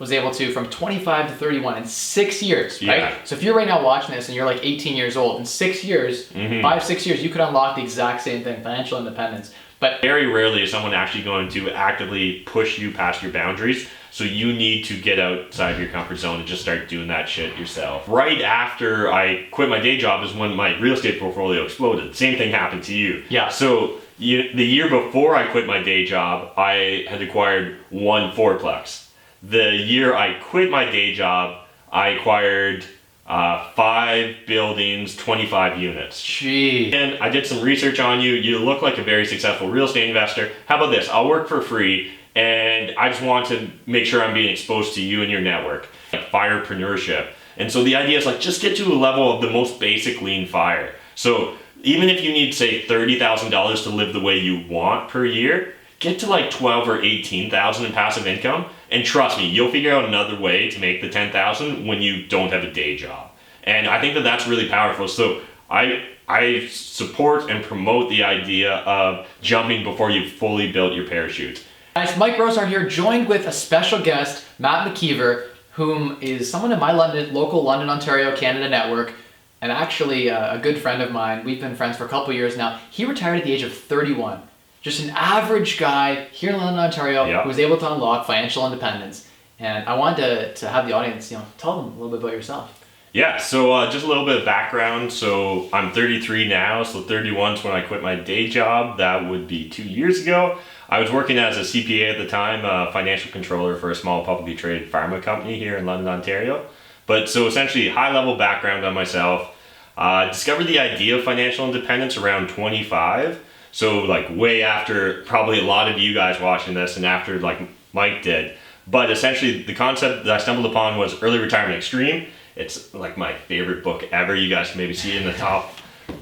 was able to, from 25 to 31 in 6 years, right? Yeah. So if you're right now watching this and you're like 18 years old, in 6 years, 5-6 years, you could unlock the exact same thing, financial independence. But very rarely is someone actually going to actively push you past your boundaries. So you need to get outside your comfort zone and just start doing that shit yourself. Right after I quit my day job is when my real estate portfolio exploded. Same thing happened to you. Yeah. So the year before I quit my day job, I had acquired 1 fourplex. The year I quit my day job, I acquired 5 buildings, 25 units. gee. And I did some research on you. You look like a very successful real estate investor. How about this? I'll work for free, and I just want to make sure I'm being exposed to you and your network, like firepreneurship. And so the idea is like, just get to a level of the most basic lean fire. So even if you need, say, $30,000 to live the way you want per year, get to like 12 or 18,000 in passive income, and trust me, you'll figure out another way to make the 10,000 when you don't have a day job. And I think that that's really powerful. So I support and promote the idea of jumping before you've fully built your parachute. Guys, Mike Rosehart here, joined with a special guest, Matt Mckeever, whom is someone in my local London, Ontario, Canada network, and actually a good friend of mine. We've been friends for a couple years now. He retired at the age of 31. Just an average guy here in London, Ontario, who was able to unlock financial independence. And I wanted to have the audience, tell them a little bit about yourself. Yeah, so just a little bit of background. So I'm 33 now, so 31 is when I quit my day job. That would be 2 years ago. I was working as a CPA at the time, a financial controller for a small publicly traded pharma company here in London, Ontario. But so essentially, high-level background on myself. Discovered the idea of financial independence around 25. So like way after probably a lot of you guys watching this and after like Mike did. But essentially the concept that I stumbled upon was Early Retirement Extreme. It's like my favorite book ever. You guys can maybe see it in the top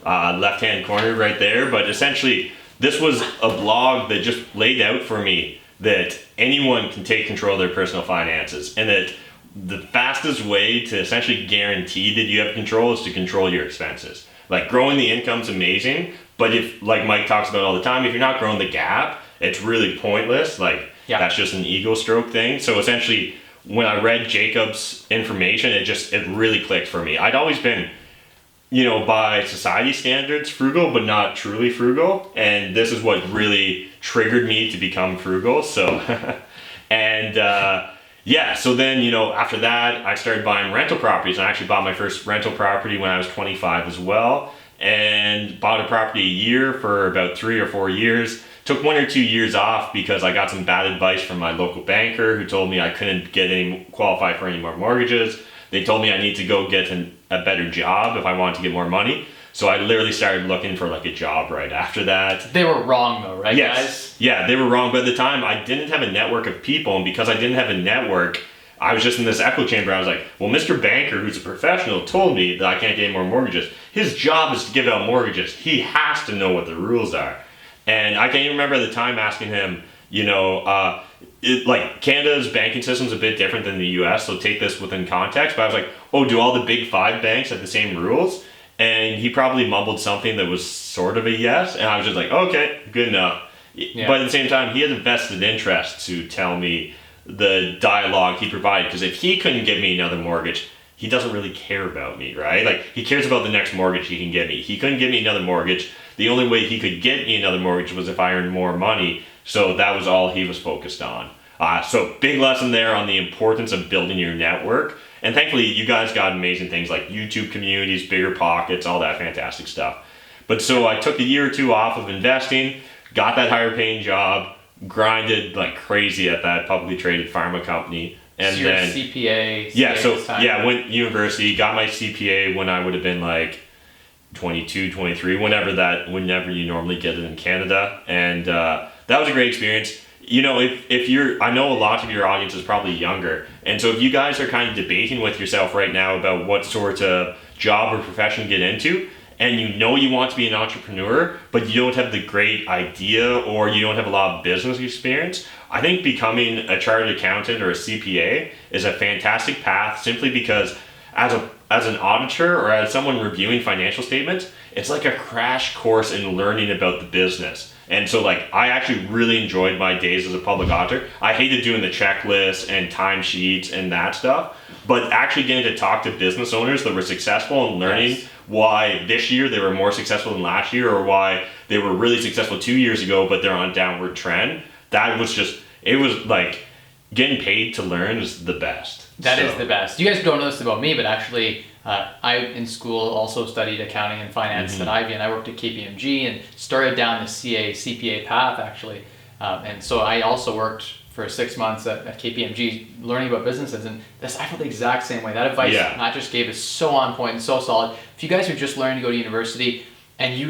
left-hand corner right there. But essentially this was a blog that just laid out for me that anyone can take control of their personal finances, and that the fastest way to essentially guarantee that you have control is to control your expenses. Like growing the income's amazing, but if, like Mike talks about all the time, if you're not growing the gap, it's really pointless. Like that's just an ego stroke thing. So essentially, when I read Jacob's information, it really clicked for me. I'd always been, by society standards, frugal, but not truly frugal. And this is what really triggered me to become frugal. So, and so then, after that, I started buying rental properties. I actually bought my first rental property when I was 25 as well. And bought a property a year for about 3 or 4 years. Took 1 or 2 years off because I got some bad advice from my local banker, who told me I couldn't qualify for any more mortgages. They told me I need to go get a better job if I wanted to get more money. So I literally started looking for like a job right after that. They were wrong though, right, guys? Yeah, they were wrong. But at the time, I didn't have a network of people. And because I didn't have a network, I was just in this echo chamber. I was like, well, Mr. Banker, who's a professional, told me that I can't get any more mortgages. His job is to give out mortgages. He has to know what the rules are. And I can't even remember at the time asking him, like Canada's banking system is a bit different than the US, so take this within context. But I was like, oh, do all the big 5 banks have the same rules? And he probably mumbled something that was sort of a yes. And I was just like, okay, good enough. Yeah. But at the same time, he had a vested interest to tell me the dialogue he provided. Because if he couldn't give me another mortgage, he doesn't really care about me, right? Like, he cares about the next mortgage he can get me. He couldn't give me another mortgage. The only way he could get me another mortgage was if I earned more money. So that was all he was focused on. So big lesson there on the importance of building your network. And thankfully, you guys got amazing things like YouTube communities, bigger pockets, all that fantastic stuff. But so I took a year or 2 off of investing, got that higher paying job, grinded like crazy at that publicly traded pharma company. And so then CPA. Went to university, got my CPA when I would have been like 22, 23, whenever you normally get it in Canada. And that was a great experience. If you're, I know a lot of your audience is probably younger. And so if you guys are kind of debating with yourself right now about what sort of job or profession to get into, and you want to be an entrepreneur, but you don't have the great idea or you don't have a lot of business experience, I think becoming a chartered accountant or a CPA is a fantastic path, simply because as an auditor or as someone reviewing financial statements, it's like a crash course in learning about the business. And so like I actually really enjoyed my days as a public auditor. I hated doing the checklists and timesheets and that stuff, but actually getting to talk to business owners that were successful and learning why this year they were more successful than last year, or why they were really successful 2 years ago but they're on a downward trend. That was just, it was like getting paid to learn is the best. That is the best. You guys don't know this about me, but actually I in school also studied accounting and finance at Ivy, and I worked at KPMG and started down the CPA path actually. And so I also worked for 6 months at KPMG learning about businesses, and I felt the exact same way. That advice Matt just gave is so on point and so solid. If you guys are just learning to go to university and you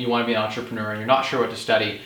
want to be an entrepreneur and you're not sure what to study,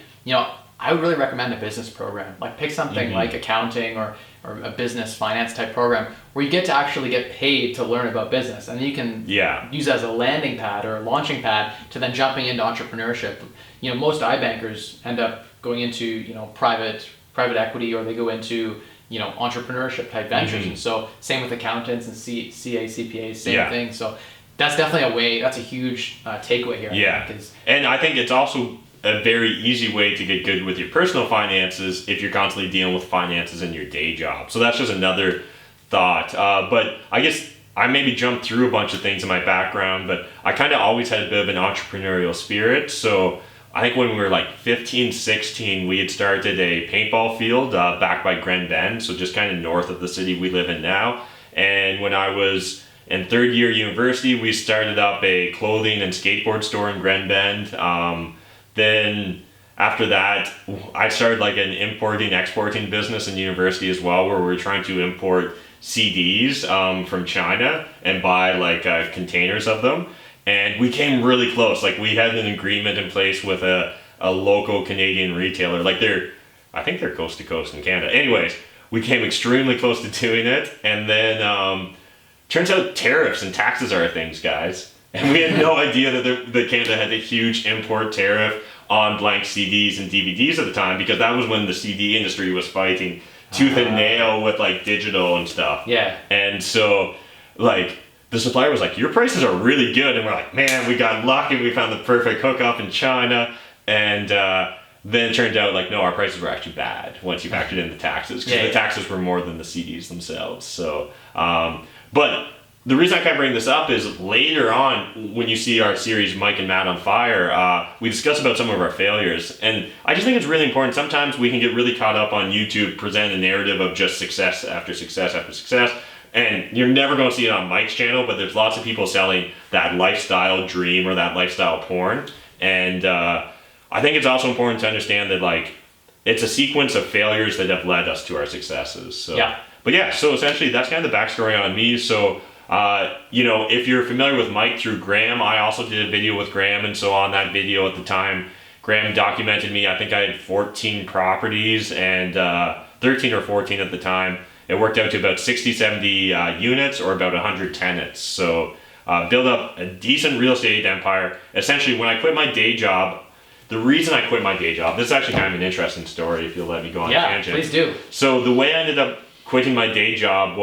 I would really recommend a business program. Like pick something like accounting or a business finance type program where you get to actually get paid to learn about business, and you can use it as a landing pad or a launching pad to then jumping into entrepreneurship. Most iBankers end up going into private equity, or they go into entrepreneurship type ventures. And so same with accountants and CPAs, same thing. So that's definitely a way. That's a huge takeaway here. I think, and I think it's also a very easy way to get good with your personal finances if you're constantly dealing with finances in your day job. So that's just another thought. But I guess I maybe jumped through a bunch of things in my background, but I kind of always had a bit of an entrepreneurial spirit. So I think when we were like 15, 16, we had started a paintball field back by Gren Bend, so just kind of north of the city we live in now. And when I was in third year university, we started up a clothing and skateboard store in Gren Bend. Then after that, I started like an importing, exporting business in university as well, where we were trying to import CDs from China and buy like containers of them. And we came really close. Like we had an agreement in place with a local Canadian retailer. Like I think they're coast to coast in Canada. Anyways, we came extremely close to doing it. And then turns out tariffs and taxes are things, guys. And we had no idea that Canada had a huge import tariff on blank CDs and DVDs at the time, because that was when the CD industry was fighting tooth and nail with like digital and stuff. Yeah. And so like the supplier was like, your prices are really good. And we're like, man, we got lucky. We found the perfect hookup in China. And then it turned out like, no, our prices were actually bad once you factored in the taxes, because the taxes were more than the CDs themselves. So, but the reason I kind of bring this up is later on, when you see our series Mike and Matt on Fire, we discuss about some of our failures. And I just think it's really important. Sometimes we can get really caught up on YouTube, present a narrative of just success after success after success. And you're never going to see it on Mike's channel, but there's lots of people selling that lifestyle dream or that lifestyle porn. And I think it's also important to understand that like it's a sequence of failures that have led us to our successes. So, but yeah, so essentially that's kind of the backstory on me. So if you're familiar with Mike through Graham, I also did a video with Graham, and so on that video at the time, Graham documented me. I think I had 14 properties and 13 or 14 at the time. It worked out to about 60, 70 units, or about 100 tenants. So build up a decent real estate empire. Essentially, when I quit my day job, the reason I quit my day job, this is actually kind of an interesting story if you'll let me go on a tangent. Yeah, please do. So the way I ended up quitting my day job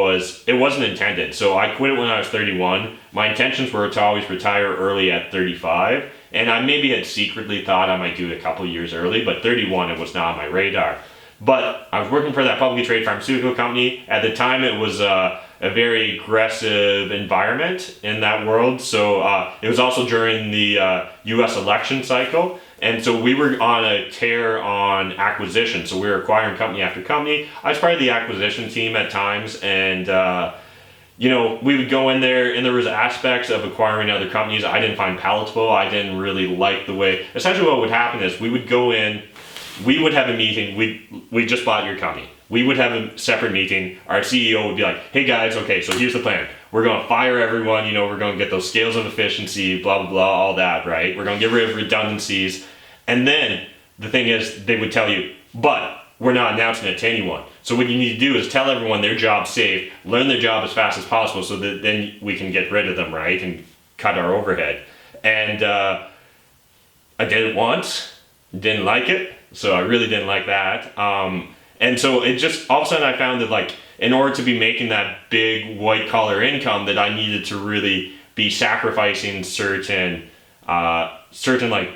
it wasn't intended. So I quit it when I was 31. My intentions were to always retire early at 35. And I maybe had secretly thought I might do it a couple years early, but 31, it was not on my radar. But I was working for that publicly traded pharmaceutical company. At the time, it was a very aggressive environment in that world. So it was also during the US election cycle. And so we were on a tear on acquisition. So we were acquiring company after company. I was part of the acquisition team at times. And, we would go in there, and there was aspects of acquiring other companies I didn't find palatable. I didn't really like the way. Essentially what would happen is we would go in, we would have a meeting. We just bought your company. We would have a separate meeting. Our CEO would be like, hey guys, okay, so here's the plan. We're going to fire everyone. We're going to get those scales of efficiency, blah, blah, blah, all that, right? We're going to get rid of redundancies. And then the thing is, they would tell you, but we're not announcing it to anyone. So what you need to do is tell everyone their job's safe, learn their job as fast as possible, so that then we can get rid of them, right? And cut our overhead. And I did it once, didn't like it. So I really didn't like that. And so it just, all of a sudden I found that like, in order to be making that big white collar income, that I needed to really be sacrificing certain like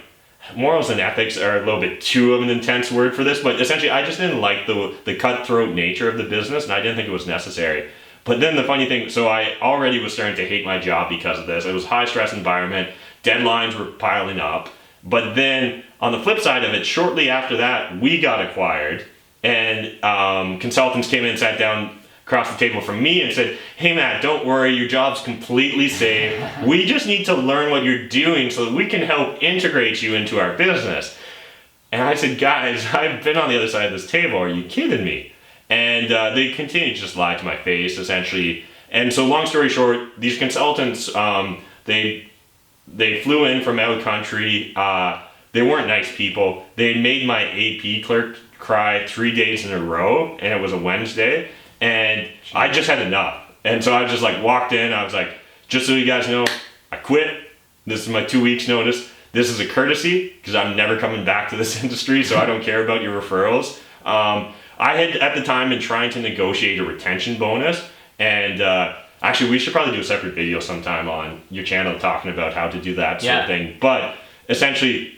morals and ethics are a little bit too of an intense word for this, but essentially I just didn't like the cutthroat nature of the business, and I didn't think it was necessary. But then the funny thing, so I already was starting to hate my job because of this. It was a high stress environment, deadlines were piling up. But then on the flip side of it, shortly after that, we got acquired, and consultants came in and sat down across the table from me and said, hey Matt, don't worry, your job's completely safe. We just need to learn what you're doing so that we can help integrate you into our business. And I said, guys, I've been on the other side of this table. Are you kidding me? And they continued to just lie to my face, essentially. And so long story short, these consultants, they flew in from out of country. They weren't nice people. They made my AP clerk cry 3 days in a row, and it was a Wednesday. And I just had enough. And so I just like walked in, I was like, just so you guys know, I quit. This is my 2 weeks notice. This is a courtesy because I'm never coming back to this industry, so I don't care about your referrals. I had at the time been trying to negotiate a retention bonus, and actually we should probably do a separate video sometime on your channel talking about how to do that sort of thing. But essentially,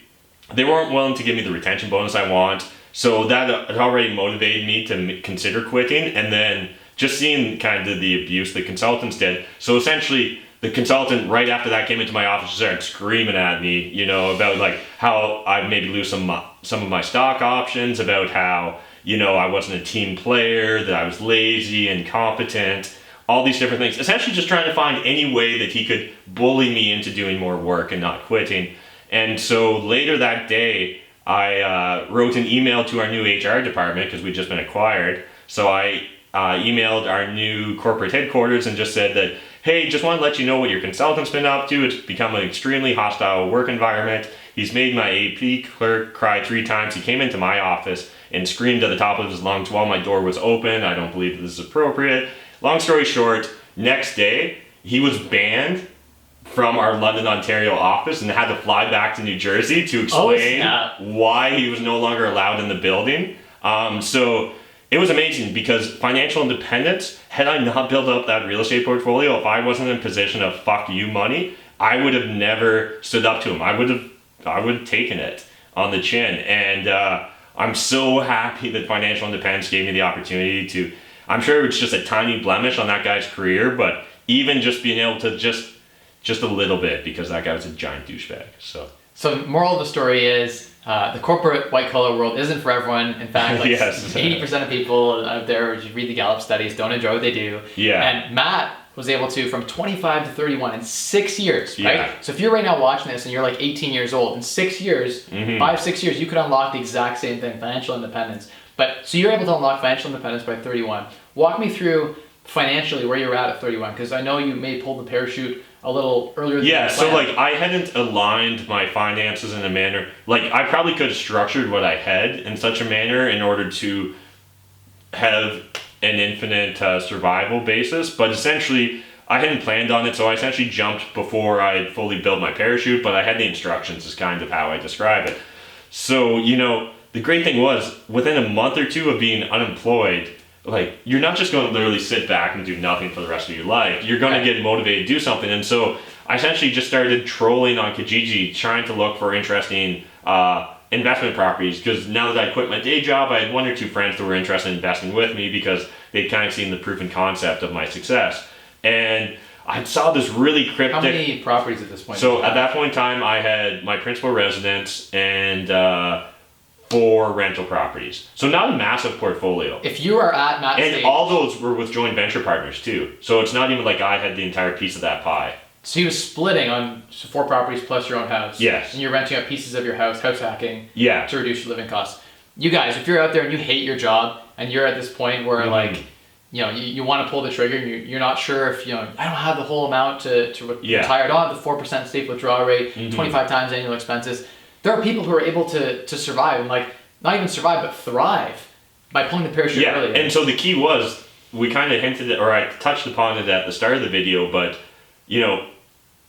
they weren't willing to give me the retention bonus I want. So that had already motivated me to consider quitting, and then just seeing kind of the abuse the consultants did. So essentially, the consultant right after that came into my office and started screaming at me, you know, about like how I'd maybe lose some of my stock options, about how, you know, I wasn't a team player, that I was lazy, incompetent, all these different things. Essentially just trying to find any way that he could bully me into doing more work and not quitting. And so later that day, I wrote an email to our new HR department because we'd just been acquired. So I emailed our new corporate headquarters and just said that, hey, just want to let you know what your consultant's been up to. It's become an extremely hostile work environment. He's made my AP clerk cry 3 times. He came into my office and screamed at the top of his lungs while my door was open. I don't believe this is appropriate. Long story short, next day, he was banned from our London, Ontario office and had to fly back to New Jersey to explain why he was no longer allowed in the building. So it was amazing because financial independence, had I not built up that real estate portfolio, if I wasn't in a position of fuck you money, I would have never stood up to him. I would have taken it on the chin. And I'm so happy that financial independence gave me the opportunity to, I'm sure it's just a tiny blemish on that guy's career, but even just being able to just a little bit, because that guy was a giant douchebag. So moral of the story is the corporate white collar world isn't for everyone. In fact, like yes. 80% of people out there, if you read the Gallup studies, don't enjoy what they do. Yeah. And Matt was able to, from 25 to 31 in 6 years, right? Yeah. So if you're right now watching this and you're like 18 years old, in 6 years, 5-6 years, you could unlock the exact same thing, financial independence. But so you're able to unlock financial independence by 31. Walk me through financially where you're at 31, because I know you may pull the parachute a little earlier than yeah, you so planned. like I hadn't aligned my finances in a manner, like I probably could have structured what I had in such a manner in order to have an infinite survival basis, but essentially I hadn't planned on it, so I essentially jumped before I had fully built my parachute, but I had the instructions is kind of how I describe it. So, you know, the great thing was, within a month or two of being unemployed, like, you're not just going to literally sit back and do nothing for the rest of your life. You're going to get motivated to do something. And so I essentially just started trolling on Kijiji, trying to look for interesting investment properties, because now that I quit my day job, I had 1 or 2 friends that were interested in investing with me because they'd kind of seen the proof and concept of my success. And I saw this really cryptic... How many properties at this point? So at that point in time, I had my principal residence and 4 rental properties. So not a massive portfolio. If you are at Matt's and stage, all those were with joint venture partners too. So it's not even like I had the entire piece of that pie. so he was splitting on 4 properties plus your own house. Yes. And you're renting out pieces of your house hacking Yeah. to reduce your living costs. You guys, if you're out there and you hate your job and you're at this point where like, you know, you want to pull the trigger and you're not sure if, you know, I don't have the whole amount to retire. I don't have the 4% safe withdrawal rate, 25 times annual expenses. There are people who are able to survive and like, not even survive, but thrive by pulling the parachute early. And so the key was, we kind of hinted at, or I touched upon it at the start of the video, but, you know,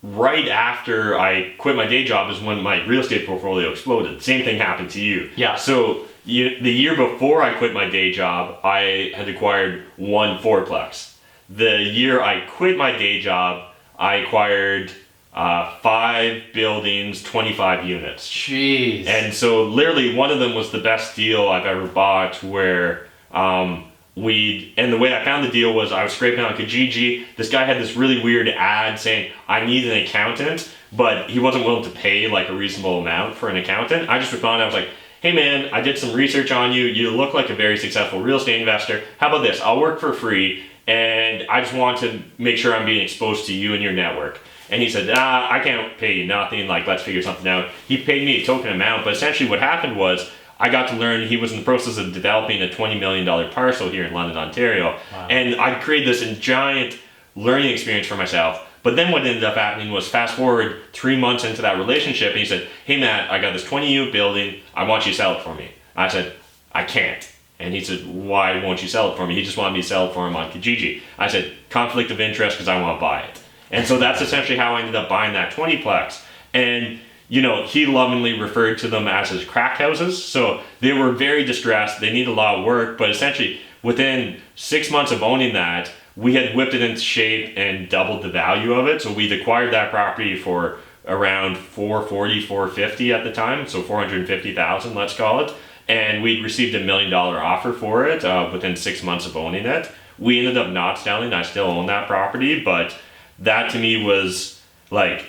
right after I quit my day job is when my real estate portfolio exploded. Same thing happened to you. Yeah. So the year before I quit my day job, I had acquired 1 fourplex. The year I quit my day job, I acquired 5 buildings, 25 units. Jeez. And so literally one of them was the best deal I've ever bought, where and the way I found the deal was I was scraping on Kijiji. This guy had this really weird ad saying, I need an accountant, but he wasn't willing to pay like a reasonable amount for an accountant. I just responded, I was like, hey man, I did some research on you. You look like a very successful real estate investor. How about this? I'll work for free, and I just want to make sure I'm being exposed to you and your network. And he said, I can't pay you nothing, like let's figure something out. He paid me a token amount, but essentially what happened was I got to learn he was in the process of developing a $20 million parcel here in London, Ontario. Wow. And I created this giant learning experience for myself. But then what ended up happening was, fast forward 3 months into that relationship, and he said, hey Matt, I got this 20-unit building, I want you to sell it for me. I said, I can't. And he said, why won't you sell it for me? He just wanted me to sell it for him on Kijiji. I said, conflict of interest, because I want to buy it. And so that's essentially how I ended up buying that 20-plex. And he lovingly referred to them as his crack houses. So they were very distressed, they needed a lot of work, but essentially within 6 months of owning that, we had whipped it into shape and doubled the value of it. So we'd acquired that property for around $440,000, $450,000 at the time, so $450,000, let's call it. And we'd received $1 million offer for it within 6 months of owning it. We ended up not selling. I still own that property, but that to me was like,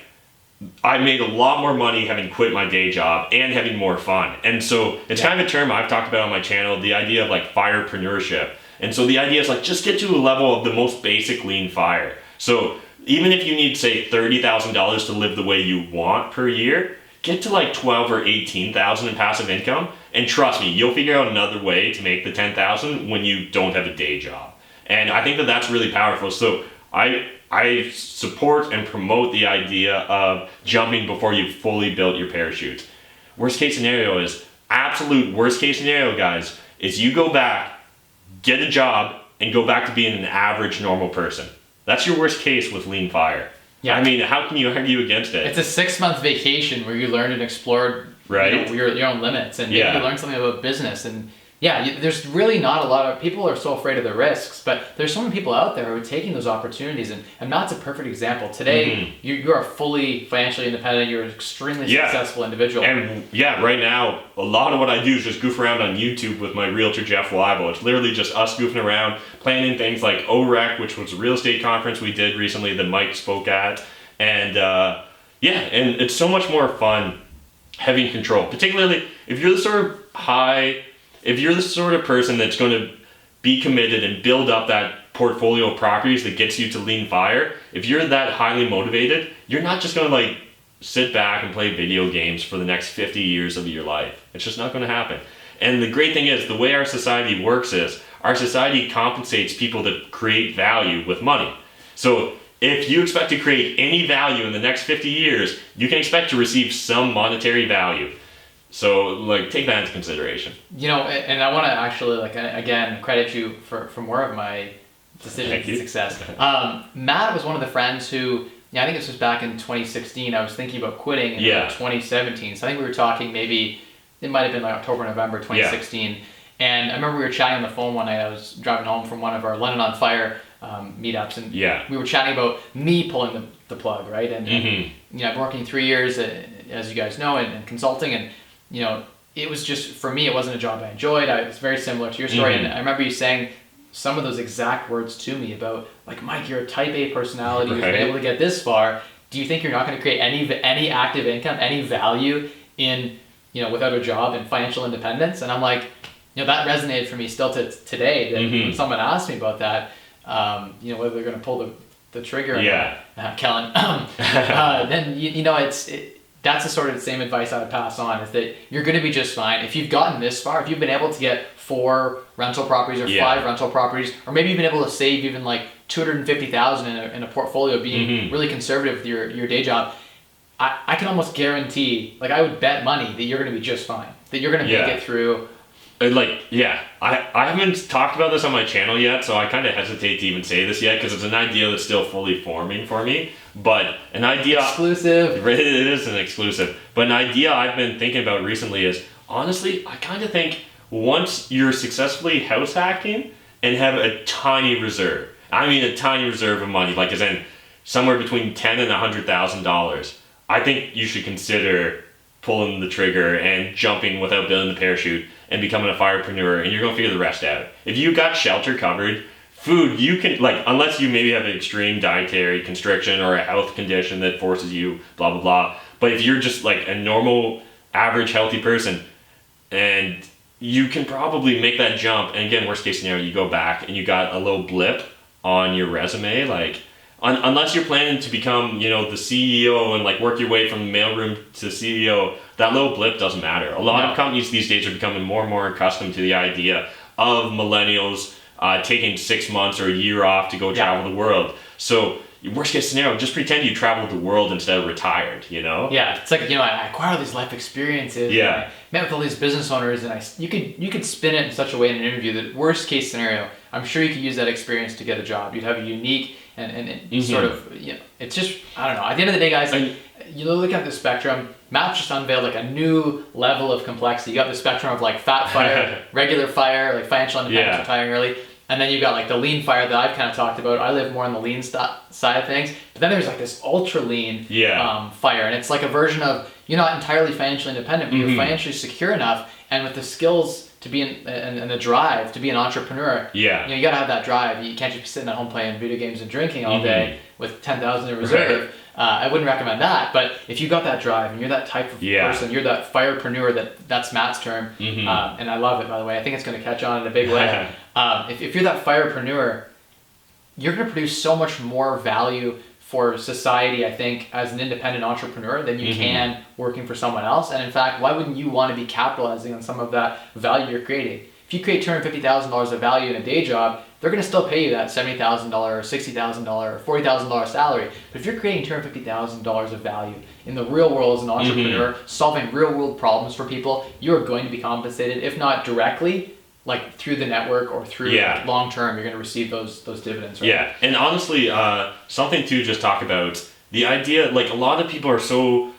I made a lot more money having quit my day job and having more fun. And so it's kind of a term I've talked about on my channel, the idea of like firepreneurship. And so the idea is like, just get to a level of the most basic lean fire. So even if you need, say, $30,000 to live the way you want per year, get to like 12 or 18,000 in passive income. And trust me, you'll figure out another way to make the 10,000 when you don't have a day job. And I think that that's really powerful. So I support and promote the idea of jumping before you've fully built your parachute. Worst case scenario is, absolute worst case scenario, guys, is you go back, get a job, and go back to being an average normal person. That's your worst case with lean fire. Yeah. I mean, how can you argue against it? It's a 6-month vacation where you learned and explored your own limits, and you learn something about business. And there's really not a lot of people are so afraid of the risks, but there's so many people out there who are taking those opportunities, and Matt's a perfect example. Today, you are fully financially independent. You're an extremely successful individual. And right now, a lot of what I do is just goof around on YouTube with my realtor Jeff Weibo. It's literally just us goofing around, planning things like OREC, which was a real estate conference we did recently that Mike spoke at, and and it's so much more fun having control, particularly if you're the sort of person that's going to be committed and build up that portfolio of properties that gets you to lean fire. If you're that highly motivated, you're not just going to like sit back and play video games for the next 50 years of your life. It's just not going to happen. And the great thing is, the way our society works is, our society compensates people that create value with money. So if you expect to create any value in the next 50 years, you can expect to receive some monetary value. So, like, take that into consideration. And I want to actually, again, credit you for more of my decision success. Matt was one of the friends who, I think this was back in 2016. I was thinking about quitting in 2017. So I think we were talking maybe, it might have been like October, November 2016. Yeah. And I remember we were chatting on the phone one night. I was driving home from one of our London on Fire meetups, and we were chatting about me pulling the plug, right? And I've been working 3 years, as you guys know, in consulting, and it was just, for me, it wasn't a job I enjoyed. It's very similar to your story. And I remember you saying some of those exact words to me about, like, Mike, you're a type A personality who's been able to get this far. Do you think you're not going to create any active income, any value in, without a job and financial independence? And I'm like, that resonated for me still to today, that when someone asks me about that, whether they're going to pull the trigger or not, Kellen, then, that's the sort of the same advice I would pass on, is that you're going to be just fine. If you've gotten this far, if you've been able to get 4 rental properties or 5 rental properties, or maybe you've been able to save even like $250,000 in a portfolio, being really conservative with your day job, I can almost guarantee, like, I would bet money that you're going to be just fine, that you're going to make it through. I haven't talked about this on my channel yet, so I kind of hesitate to even say this yet, because it's an idea that's still fully forming for me. But an idea... Exclusive. It is an exclusive. But an idea I've been thinking about recently is, honestly, I kind of think once you're successfully house hacking and have a tiny reserve, I mean a tiny reserve of money, like as in somewhere between $10,000 and $100,000, I think you should consider pulling the trigger and jumping without building the parachute and becoming a firepreneur, and you're going to figure the rest out. If you got shelter covered, food, you can, like, unless you maybe have an extreme dietary constriction or a health condition that forces you, blah, blah, blah. But if you're just like a normal, average, healthy person, and you can probably make that jump, and again, worst case scenario, you go back and you got a little blip on your resume, like, unless you're planning to become, the CEO and like work your way from the mailroom to CEO, that little blip doesn't matter. A lot of companies these days are becoming more and more accustomed to the idea of millennials taking 6 months or a year off to go travel the world. So worst case scenario, just pretend you traveled the world instead of retired, Yeah, it's like, I acquired all these life experiences. Yeah. And I met with all these business owners, and you could spin it in such a way in an interview that worst case scenario, I'm sure you could use that experience to get a job. You'd have a unique and sort of, it's just, I don't know. At the end of the day, guys, look at the spectrum. Matt just unveiled like a new level of complexity. You got the spectrum of like fat fire, regular fire, like financial independence, retiring early. And then you've got like the lean fire that I've kind of talked about. I live more on the lean side of things. But then there's like this ultra lean fire. And it's like a version of, you're not entirely financially independent, but you're financially secure enough. And with the skills to be and the drive to be an entrepreneur, you got to have that drive. You can't just be sitting at home playing video games and drinking all day with 10,000 in reserve. Right. I wouldn't recommend that, but if you got that drive and you're that type of person, you're that firepreneur, that's Matt's term, and I love it, by the way. I think it's going to catch on in a big way. If you're that firepreneur, you're going to produce so much more value for society, I think, as an independent entrepreneur than you can working for someone else. And in fact, why wouldn't you want to be capitalizing on some of that value you're creating? If you create $250,000 of value in a day job, they're going to still pay you that $70,000, $60,000, $40,000 salary. But if you're creating $250,000 of value in the real world as an entrepreneur, solving real world problems for people, you are going to be compensated, if not directly, like through the network or through long term, you're going to receive those dividends. Right? Yeah, and honestly, something to just talk about, the idea, like a lot of people are so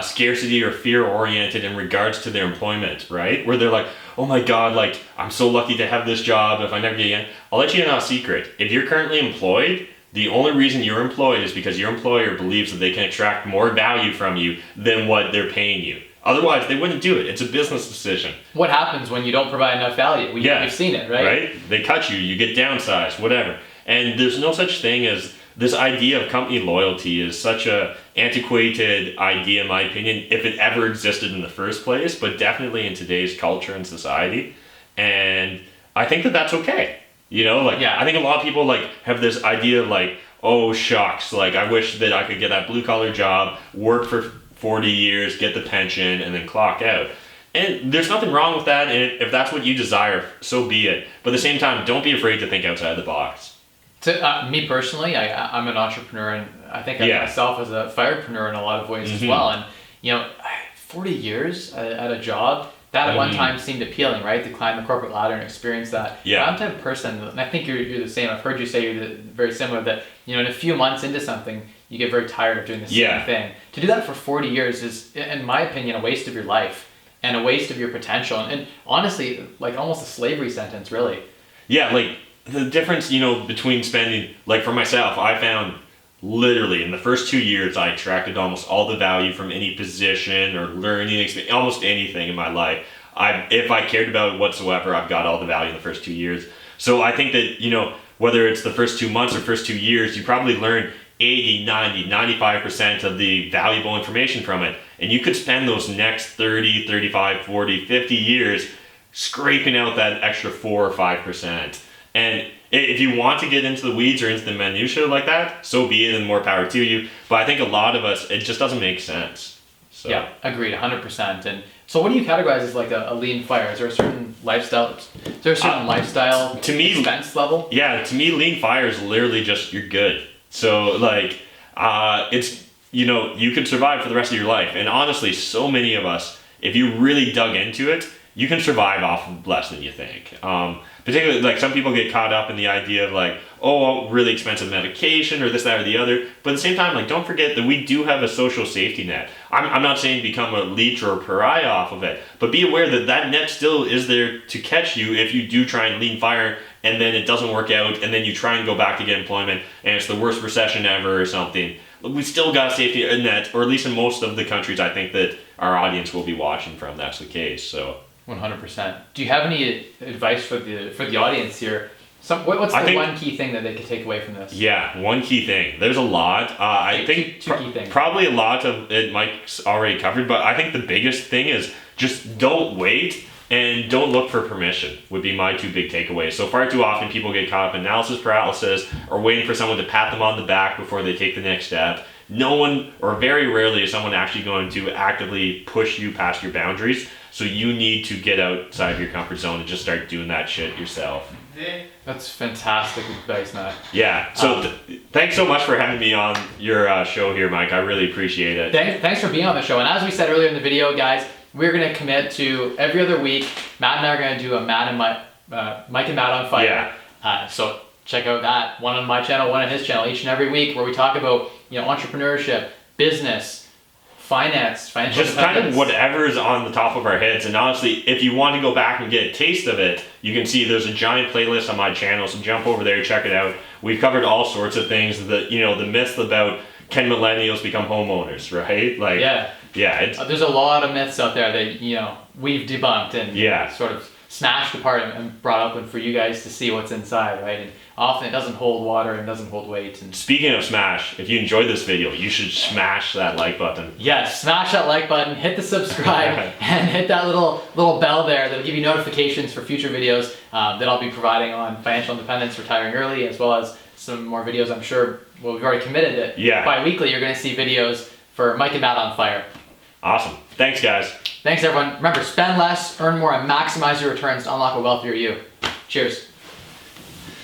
scarcity or fear oriented in regards to their employment, right? Where they're like, oh my God, like I'm so lucky to have this job if I never get in. I'll let you in on a secret. If you're currently employed, the only reason you're employed is because your employer believes that they can extract more value from you than what they're paying you. Otherwise, they wouldn't do it. It's a business decision. What happens when you don't provide enough value? We've seen it, right? Right? They cut you, you get downsized, whatever. And there's no such thing as, this idea of company loyalty is such a antiquated idea, in my opinion, if it ever existed in the first place, but definitely in today's culture and society. And I think that that's okay. I think a lot of people like have this idea of like, oh shucks, like I wish that I could get that blue collar job, work for 40 years, get the pension, and then clock out. And there's nothing wrong with that. And if that's what you desire, so be it. But at the same time, don't be afraid to think outside the box. To me personally, I'm an entrepreneur, and I think of myself as a firepreneur in a lot of ways as well. And 40 years at a job, that at one time seemed appealing, right? To climb the corporate ladder and experience that. Yeah. I'm the type of person, and I think you're the same. I've heard you say you're very similar. That in a few months into something, you get very tired of doing the same thing. To do that for 40 years is, in my opinion, a waste of your life and a waste of your potential, and honestly, like almost a slavery sentence, really. Yeah, like. The difference, between spending, like for myself, I found literally in the first 2 years, I extracted almost all the value from any position or learning experience, almost anything in my life. If I cared about it whatsoever, I've got all the value in the first 2 years. So I think that, whether it's the first 2 months or first 2 years, you probably learn 80, 90, 95% of the valuable information from it. And you could spend those next 30, 35, 40, 50 years scraping out that extra 4 or 5%. And if you want to get into the weeds or into the minutiae like that, so be it, and more power to you. But I think a lot of us, it just doesn't make sense. So. Yeah, agreed, 100%. And so what do you categorize as like a lean fire? Is there a certain lifestyle? Is there a certain lifestyle to me, expense level? Yeah, to me, lean fire is literally just, you're good. So like, it's, you could survive for the rest of your life. And honestly, so many of us, if you really dug into it, you can survive off of less than you think. Particularly, like some people get caught up in the idea of like, oh, really expensive medication or this, that, or the other. But at the same time, like, don't forget that we do have a social safety net. I'm not saying become a leech or a pariah off of it, but be aware that that net still is there to catch you if you do try and lean fire and then it doesn't work out, and then you try and go back to get employment, and it's the worst recession ever or something. We still got a safety net, or at least in most of the countries I think that our audience will be watching from, that's the case. So 100%. Do you have any advice for the audience here? What's the one key thing that they could take away from this? Yeah, one key thing. There's a lot. I think two key things. Probably a lot of it Mike's already covered, but I think the biggest thing is just don't wait and don't look for permission would be my two big takeaways. So far too often people get caught up in analysis paralysis or waiting for someone to pat them on the back before they take the next step. No one, or very rarely, is someone actually going to actively push you past your boundaries. So you need to get outside of your comfort zone and just start doing that shit yourself. That's fantastic advice, Matt. Yeah, so thanks so much for having me on your show here, Mike. I really appreciate it. Thanks for being on the show. And as we said earlier in the video, guys, we're going to commit to every other week. Matt and I are going to do a Mike and Matt on Fire. Yeah. So check out that, one on my channel, one on his channel, each and every week, where we talk about entrepreneurship, business, finance, financial just kind of whatever's on the top of our heads. And honestly, if you want to go back and get a taste of it, you can see there's a giant playlist on my channel, so jump over there, check it out. We've covered all sorts of things. The myth about can millennials become homeowners, right? Like, yeah. There's a lot of myths out there that we've debunked and sort of smashed apart and brought up, and for you guys to see what's inside, right? And often it doesn't hold water and doesn't hold weight. And speaking of smash, if you enjoyed this video, you should smash that like button. Yes, smash that like button, hit the subscribe, and hit that little bell there that'll give you notifications for future videos that I'll be providing on financial independence, retiring early, as well as some more videos. I'm sure, well, we've already committed that bi-weekly you're going to see videos for Mike and Matt on Fire. Awesome. Thanks, guys. Thanks, everyone. Remember, spend less, earn more, and maximize your returns to unlock a wealthier you. Cheers.